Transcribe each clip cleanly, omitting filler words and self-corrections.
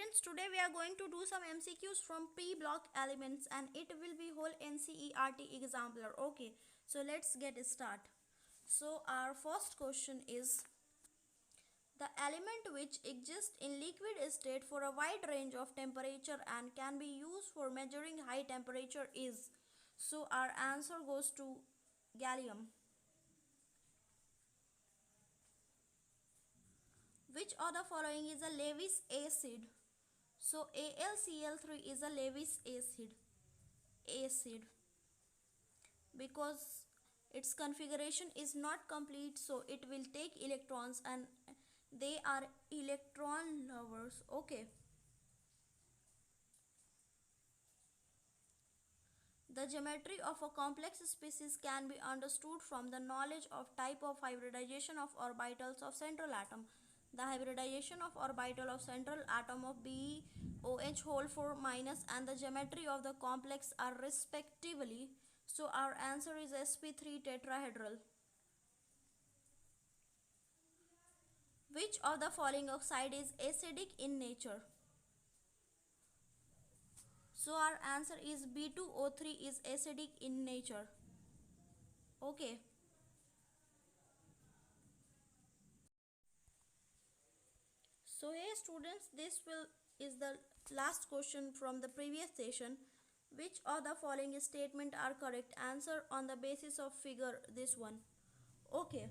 students, today we are going to do some MCQs from P-block elements and it will be whole NCERT exemplar. Okay, so let's get started. So our first question is, the element which exists in liquid state for a wide range of temperature and can be used for measuring high temperature is. So our answer goes to gallium. Which of the following is a Lewis acid? So AlCl3 is a Lewis acid because its configuration is not complete, so it will take electrons and they are electron lovers. Okay. The geometry of a complex species can be understood from the knowledge of type of hybridization of orbitals of central atom. The hybridization of orbital of central atom of BeOH whole 4 minus and the geometry of the complex are respectively. So our answer is sp3 tetrahedral. Which of the following oxide is acidic in nature? So our answer is B2O3 is acidic in nature. Okay. So hey students, this is the last question from the previous session. Which of the following statement are correct? Answer on the basis of figure, this one. Okay.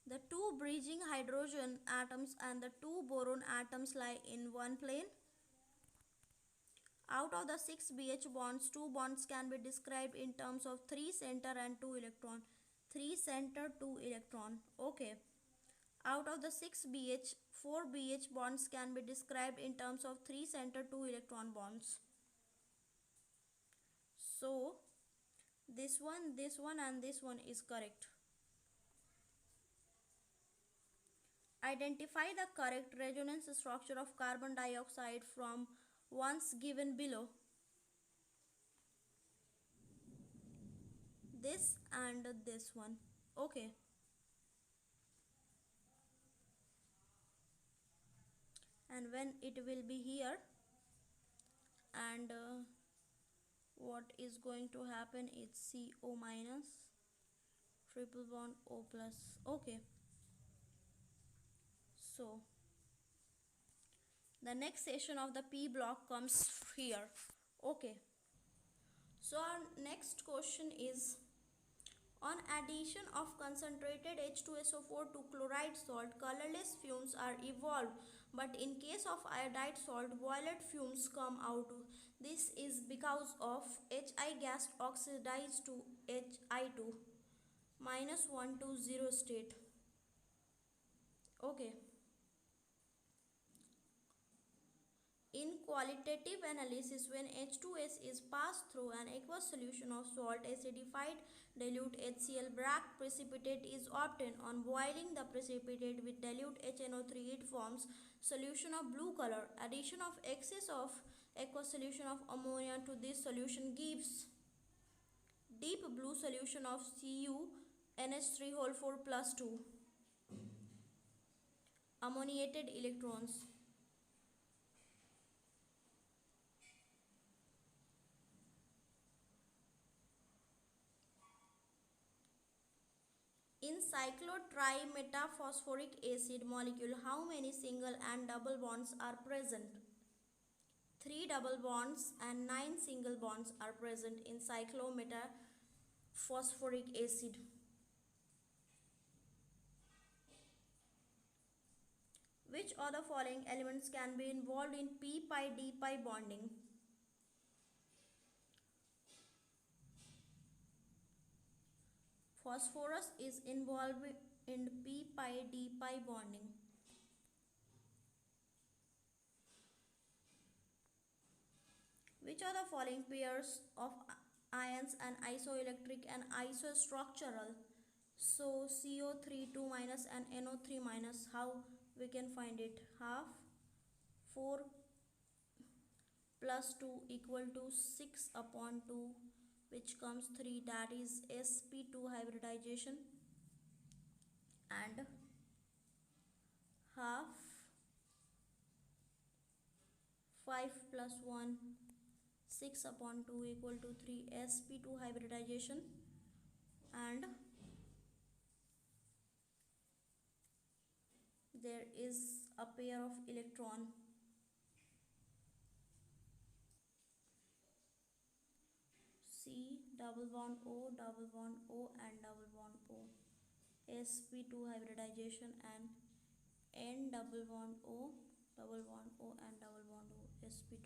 The two bridging hydrogen atoms and the two boron atoms lie in one plane. Out of the 6 BH bonds, 2 bonds can be described in terms of 3 center and 2 electron. 3 center, 2 electron. Okay. Out of the 6 BH, 4 BH bonds can be described in terms of 3 center, 2 electron bonds. So, this one and this one is correct. Identify the correct resonance structure of carbon dioxide from ones given below. This and this one. Okay. And when it will be here and what is going to happen is CO minus triple bond O plus. Okay. So the next session of the P block comes here. Okay. So our next question is, on addition of concentrated H2SO4 to chloride salt, colorless fumes are evolved, but in case of iodide salt, violet fumes come out. This is because of Hi gas oxidized to Hi2 minus 1 to 0 state. Okay. In qualitative analysis, when H2S is passed through an aqueous solution of salt, acidified dilute HCl black precipitate is obtained. On boiling the precipitate with dilute HNO3, it forms solution of blue color. Addition of excess of aqueous solution of ammonia to this solution gives deep blue solution of CuNH3 whole 4 plus 2 ammoniated electrons. In cyclotrimetphosphoric acid molecule, how many single and double bonds are present? 3 double bonds and 9 single bonds are present in cyclometphosphoric acid. Which of the following elements can be involved in p-pi-d-pi bonding? Phosphorus is involved in p-pi-d-pi bonding. Which are the following pairs of ions and isoelectric and isostructural? So CO3 2 minus and NO3 minus, how we can find it? Half 4 plus 2 equal to 6 upon 2, which comes 3, that is sp2 hybridization, and half 5 plus 1, 6 upon 2 equal to 3, sp2 hybridization, and there is a pair of electron, C double bond O and double bond O, sp2 hybridization, and N double bond O and double bond O, sp2.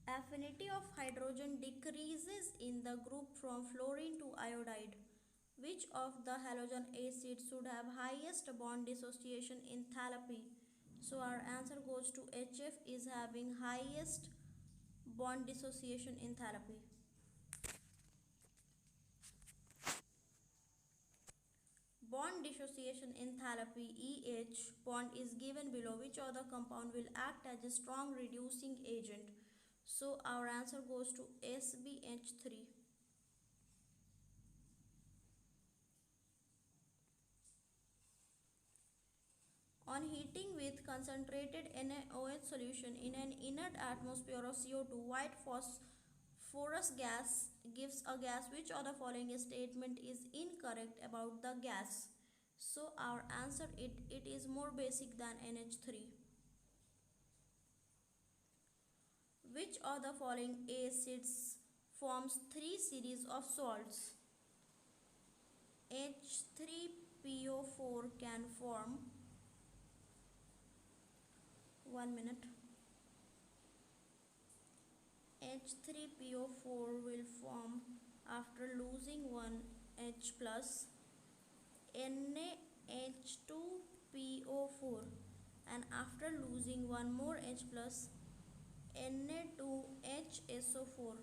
Affinity of hydrogen decreases in the group from fluorine to iodide. Which of the halogen acids should have highest bond dissociation enthalpy? So our answer goes to HF is having highest bond dissociation enthalpy. Bond dissociation enthalpy EH bond is given below. Which other compound will act as a strong reducing agent? So our answer goes to SbH3. On heating with concentrated NaOH solution in an inert atmosphere of CO2, white phosphorus gas gives a gas. Which of the following statement is incorrect about the gas? So our answer it is more basic than NH3. Which of the following acids forms 3 series of salts? H3PO4 can form, 1 minute. H3PO4 will form after losing one H plus NaH2PO4, and after losing one more H plus Na2HSO4.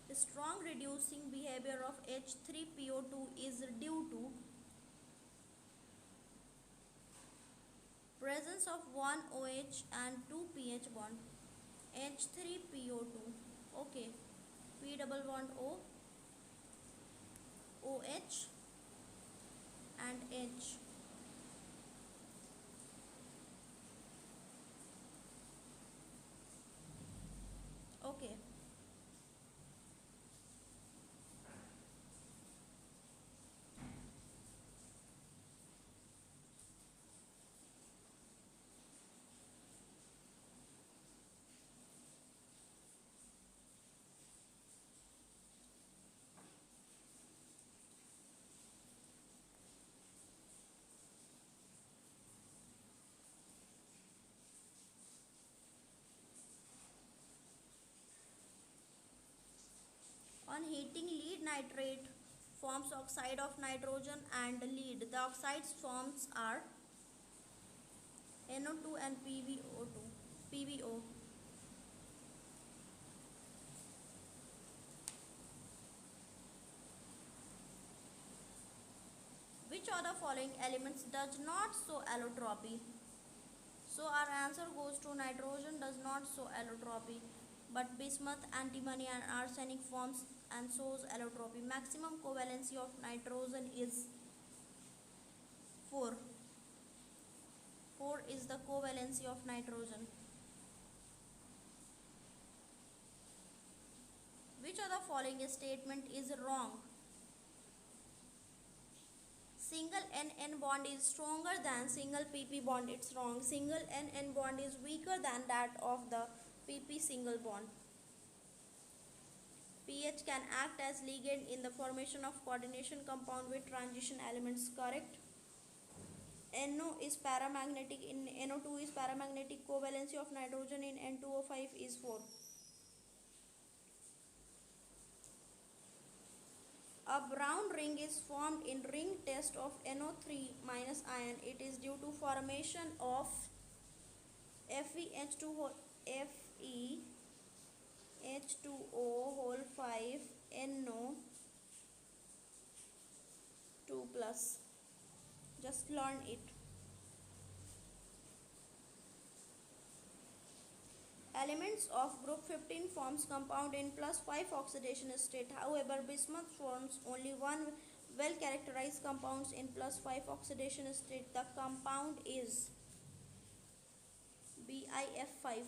The strong reducing behavior of H3PO2 is due to presence of one OH and 2 pH bond. H3PO2, okay, P double bond O, OH and H. Okay. On heating lead nitrate forms oxide of nitrogen and lead. The oxides forms are NO2 and PVO. Which of the following elements does not show allotropy? So our answer goes to nitrogen does not show allotropy, but bismuth, antimony and arsenic forms and shows allotropy. Maximum covalency of nitrogen is 4. 4 is the covalency of nitrogen. Which of the following statement is wrong? Single NN bond is stronger than single PP bond. It's wrong. Single NN bond is weaker than that of the PP single bond. pH can act as ligand in the formation of coordination compound with transition elements. Correct. NO is paramagnetic in NO2 is paramagnetic. Covalency of nitrogen in N2O5 is 4. A brown ring is formed in ring test of NO3 minus ion. It is due to formation of FeH2O whole 5 NO2 plus. Just learn it. Elements of group 15 forms compound in +5 oxidation state. However, bismuth forms only one well characterized compounds in +5 oxidation state. The compound is BiF5.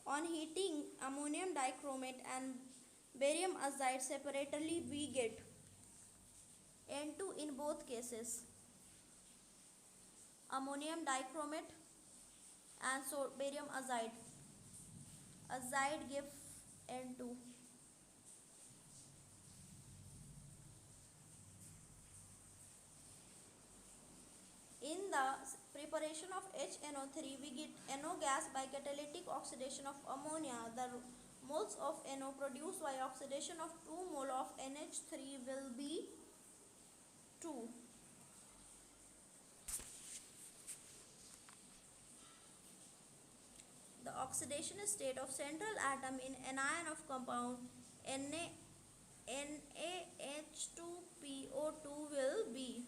On heating ammonium dichromate and barium azide separately, we get N2 in both cases. Ammonium dichromate and so barium azide. Azide give N2. In the preparation of HNO3, we get NO gas by catalytic oxidation of ammonia. The moles of NO produced by oxidation of 2 mole of NH3 will be 2. The oxidation state of central atom in anion of compound NaH2PO2 will be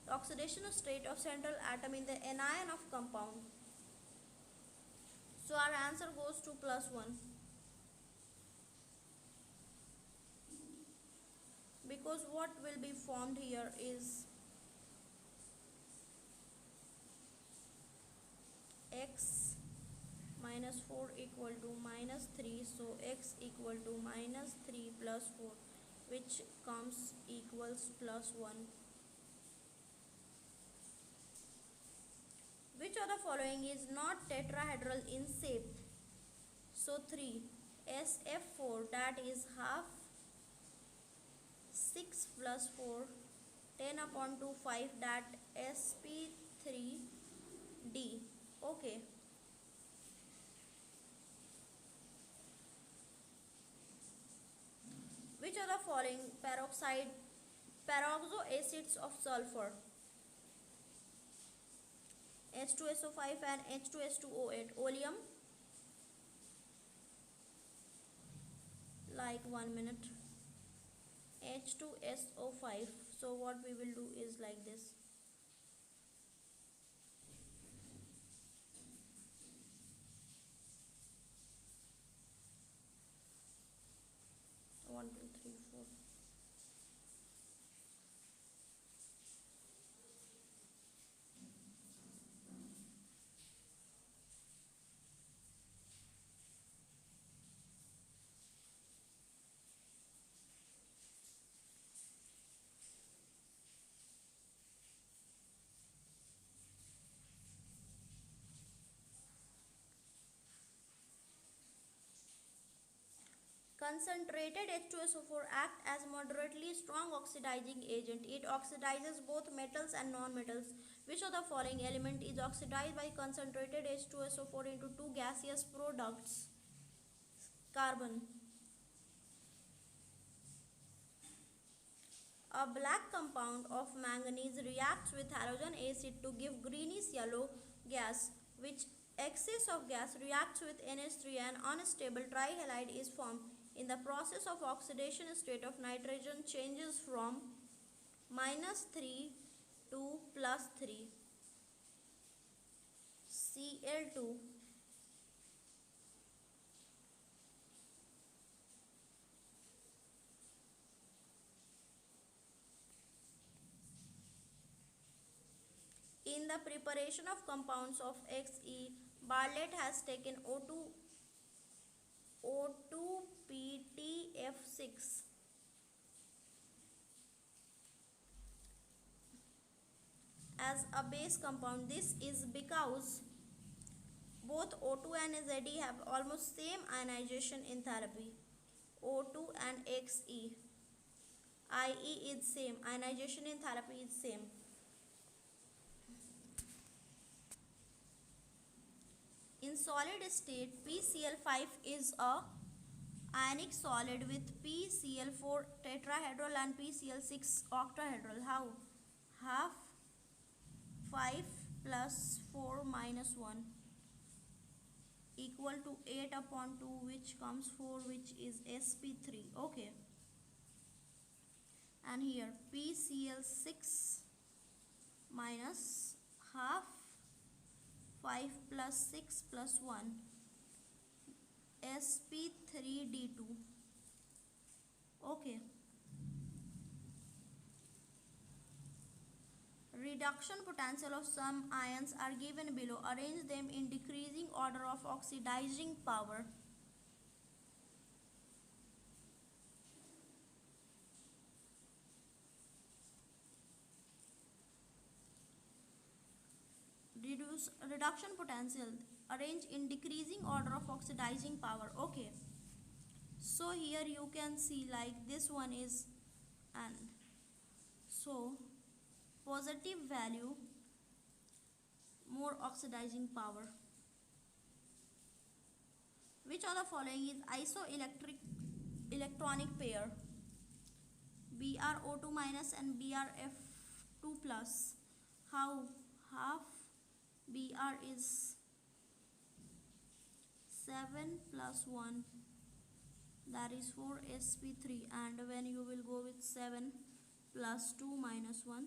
the oxidation state of central atom in the anion of compound. So our answer goes to +1. Because what will be formed here is x minus 4 equal to minus 3. So x equal to minus 3 plus 4, which comes equals +1. Which of the following is not tetrahedral in shape? So 3. SF4, that is half 6 plus 4, 10 upon 2, 5, that SP3D. Okay. Which of the following peroxo acids of sulfur? H2SO5 and H2S2O8. Oleum. Like 1 minute. H2SO5. So what we will do is like this. One, two, three, four. Concentrated H2SO4 act as moderately strong oxidizing agent. It oxidizes both metals and non-metals. Which of the following element is oxidized by concentrated H2SO4 into two gaseous products? Carbon. A black compound of manganese reacts with halogen acid to give greenish yellow gas, which excess of gas reacts with NH3 and unstable trihalide is formed. In the process of oxidation, state of nitrogen changes from -3 to +3. Cl2. In the preparation of compounds of Xe, Bartlett has taken O2PTF6 as a base compound. This is because both O2 and Ze have almost same ionization enthalpy. O2 and Xe. IE is same, ionization enthalpy is same. In solid state, PCl5 is a ionic solid with PCl4 tetrahedral and PCl6 octahedral. How? Half 5 plus 4 minus 1 equal to 8 upon 2, which comes 4, which is sp3. Okay. and here PCl6 minus half 5 plus 6 plus 1 sp3d2. Okay. Reduction potential of some ions are given below. Arrange them in decreasing order of oxidizing power. Reduction potential. Arrange in decreasing order of oxidizing power. Okay. So here you can see like this one is an so positive value more oxidizing power. Which of the following is isoelectric electronic pair? BrO2 minus and BrF2 plus. How? Half Br is 7 plus 1, that is 4 sp3, and when you will go with 7 plus 2 minus 1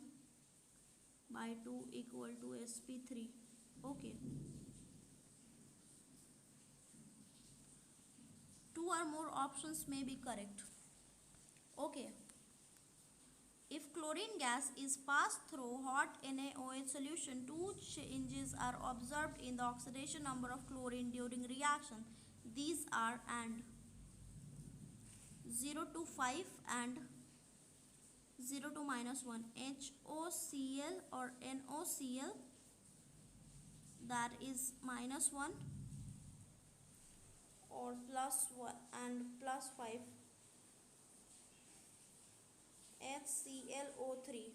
by 2 equal to sp3. Okay. 2 or more options may be correct. Okay. If chlorine gas is passed through hot NaOH solution, two changes are observed in the oxidation number of chlorine during reaction. These are and 0 to 5 and 0 to minus 1. HOCl or NOCl, that is minus 1 or plus 1 and plus 5. HClO3.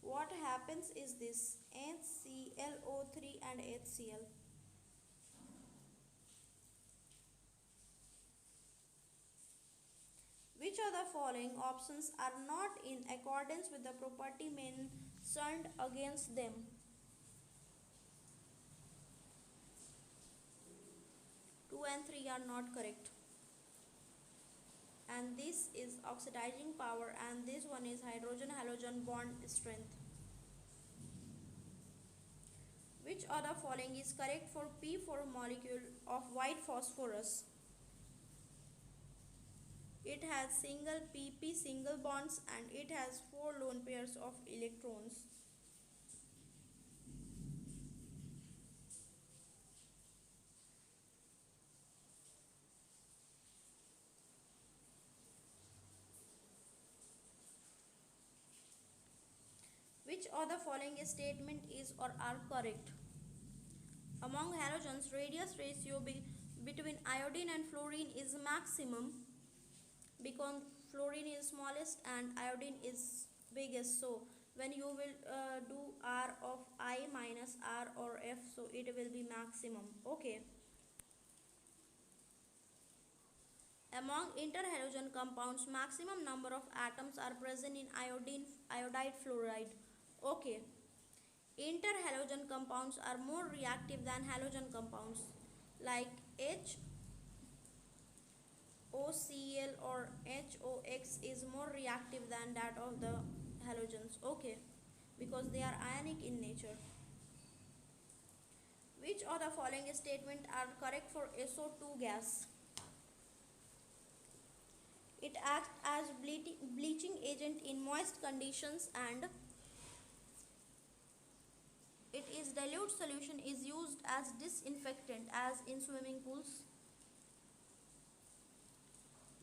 What happens is this HClO3 and HCl. Which of the following options are not in accordance with the property mentioned against them? Two and 3 are not correct. And this is oxidizing power and this one is hydrogen-halogen bond strength. Which of the following is correct for P4 molecule of white phosphorus? It has single pp single bonds and it has 4 lone pairs of electrons. Which of the following statement is or are correct? Among halogens, radius ratio between iodine and fluorine is maximum because fluorine is smallest and iodine is biggest. So when you will do R of I minus R or F, so it will be maximum. Okay. Among interhalogen compounds, maximum number of atoms are present in iodide fluoride. Okay. Interhalogen compounds are more reactive than halogen compounds, like HOCl or HOX is more reactive than that of the halogens. Okay, because they are ionic in nature. Which of the following statements are correct for SO2 gas? It acts as bleaching agent in moist conditions and its dilute solution is used as disinfectant as in swimming pools.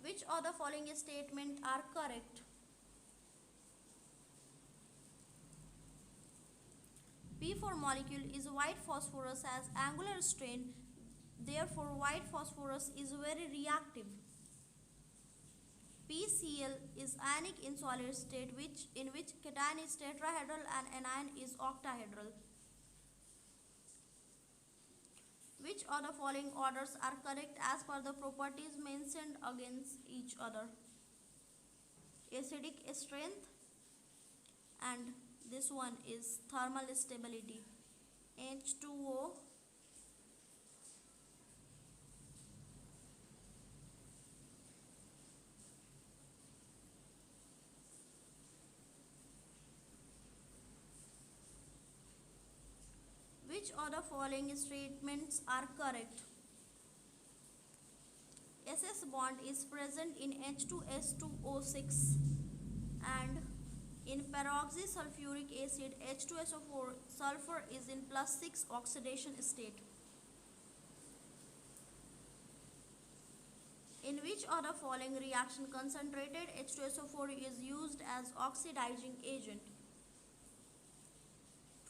Which of the following statements are correct? P4 molecule is white phosphorus has angular strain, therefore white phosphorus is very reactive. PCl is ionic in solid state in which cation is tetrahedral and anion is octahedral. Which of the following orders are correct as per the properties mentioned against each other? Acidic strength, and this one is thermal stability. H2O, which of the following statements are correct? SS bond is present in H2S2O6 and in peroxysulfuric acid H2SO4 sulfur is in +6 oxidation state. In which of the following reaction concentrated H2SO4 is used as oxidizing agent?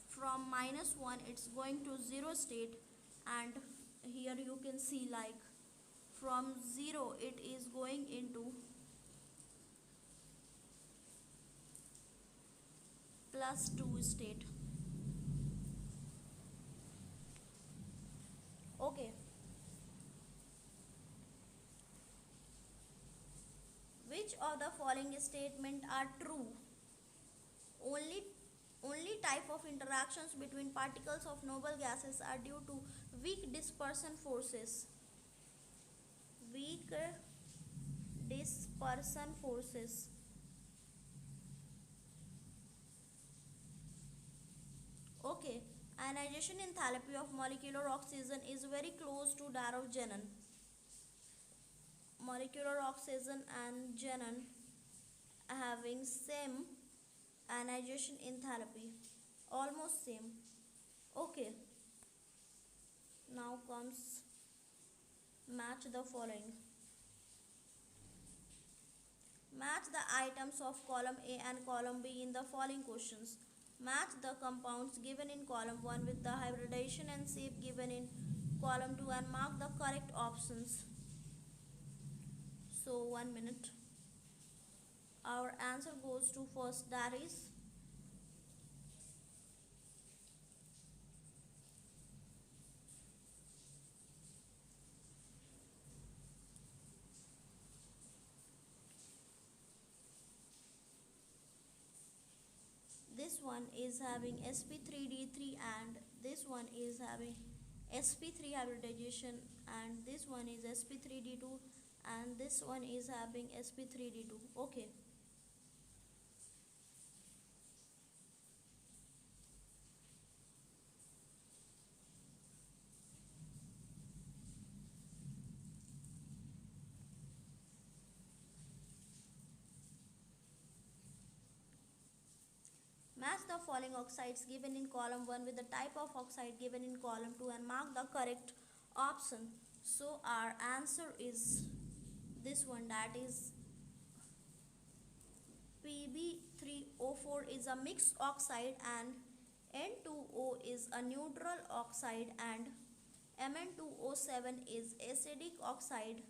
From -1 it's going to 0 state, and here you can see like from 0 it is going into +2 state. Okay. Which of the following statements are true? Only type of interactions between particles of noble gases are due to weak dispersion forces. Weak dispersion forces. Okay. Ionization enthalpy of molecular oxygen is very close to that of xenon. Molecular oxygen and xenon having same ionization enthalpy, almost same. Okay, now comes match the following. Match the items of column A and column B in the following questions. Match the compounds given in column 1 with the hybridization and shape given in column 2 and mark the correct options. So 1 minute. Our answer goes to first, that is this one is having sp3d3 and this one is having sp3 hybridization and this one is sp3d2 and this one is having sp3d2. Okay. Match the following oxides given in column 1 with the type of oxide given in column 2 and mark the correct option. So our answer is this one, that is Pb3O4 is a mixed oxide and N2O is a neutral oxide and Mn2O7 is acidic oxide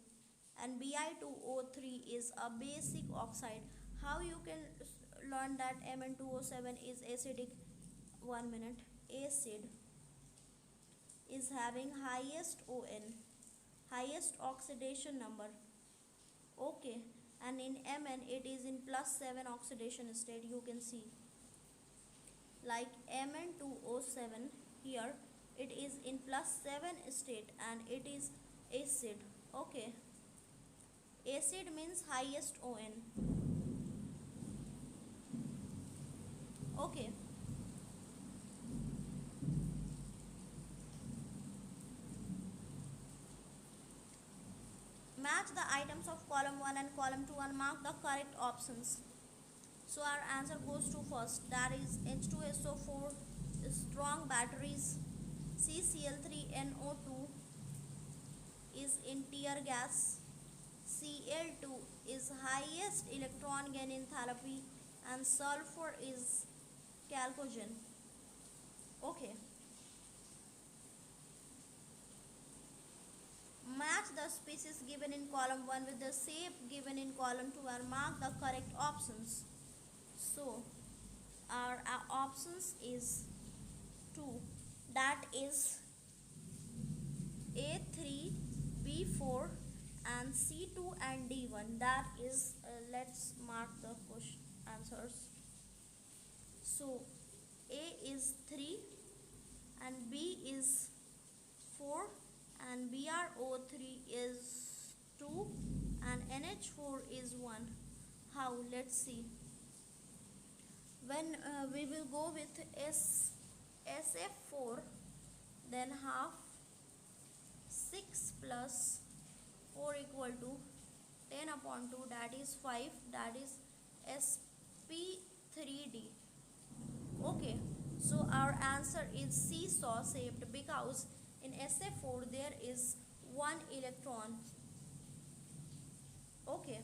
and Bi2O3 is a basic oxide. How you can learn that Mn2O7 is acidic? 1 minute. Acid is having highest ON, highest oxidation number. Okay, and in Mn it is in +7 oxidation state. You can see like Mn2O7 here it is in +7 state and it is acid. Okay, acid means highest ON. Okay, match the items of column 1 and column 2 and mark the correct options. So our answer goes to first, that is H2SO4 strong batteries, CCl3NO2 is in tear gas, Cl2 is highest electron gain enthalpy and sulfur is chalcogen. Okay. Match the species given in column 1 with the shape given in column 2 and mark the correct options. So our options is 2, that is A3, B4 and C2 and D1. That is, let's mark the question answers. So A is 3 and B is 4 and BrO3 is 2 and NH4 is 1. How? Let's see. When we will go with SF4, then half 6 plus 4 equal to 10 upon 2, that is 5, that is sp3d. Okay, so our answer is seesaw shaped because in SF4 there is 1 electron. Okay,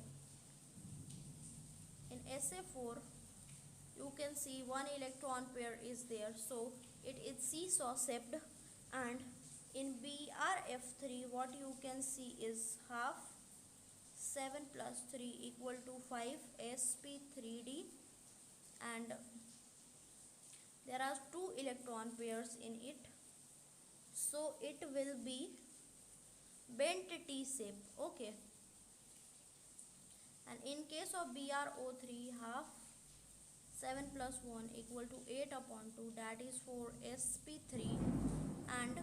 in SF4 you can see 1 electron pair is there, so it is seesaw shaped. And in BrF3 what you can see is half 7 plus 3 equal to 5 sp3d, and there are 2 electron pairs in it, so it will be bent T shape. Okay, and in case of BrO3, half 7 plus 1 equal to 8 upon 2, that is 4 sp3, and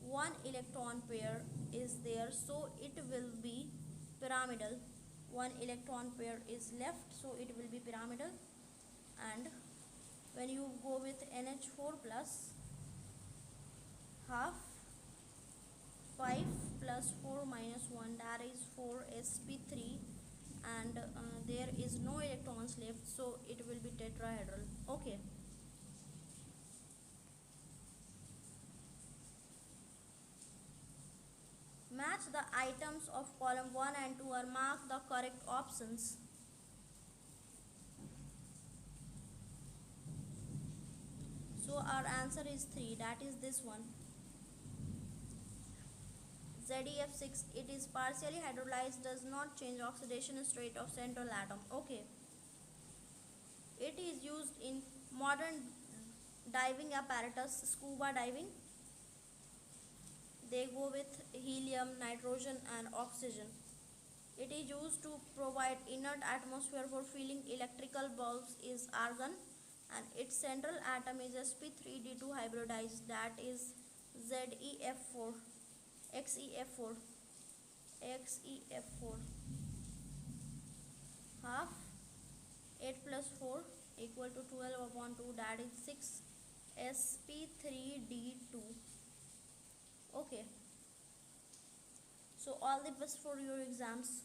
1 electron pair is there, so it will be pyramidal. 1 electron pair is left, so it will be pyramidal. And when you go with NH4 plus, half 5 plus 4 minus 1, that is 4 sp3, and there is no electrons left, so it will be tetrahedral. Okay, match the items of column 1 and 2 or mark the correct options. So our answer is 3, that is this one. ZeF6, it is partially hydrolyzed, does not change oxidation state of central atom. Okay, it is used in modern diving apparatus, scuba diving. They go with helium, nitrogen and oxygen. It is used to provide inert atmosphere for filling electrical bulbs is argon, and its central atom is sp3d2 hybridized, that is ZeF4. XeF4. Half 8 plus 4 equal to 12 upon 2, that is 6 sp3d2. Okay, so all the best for your exams.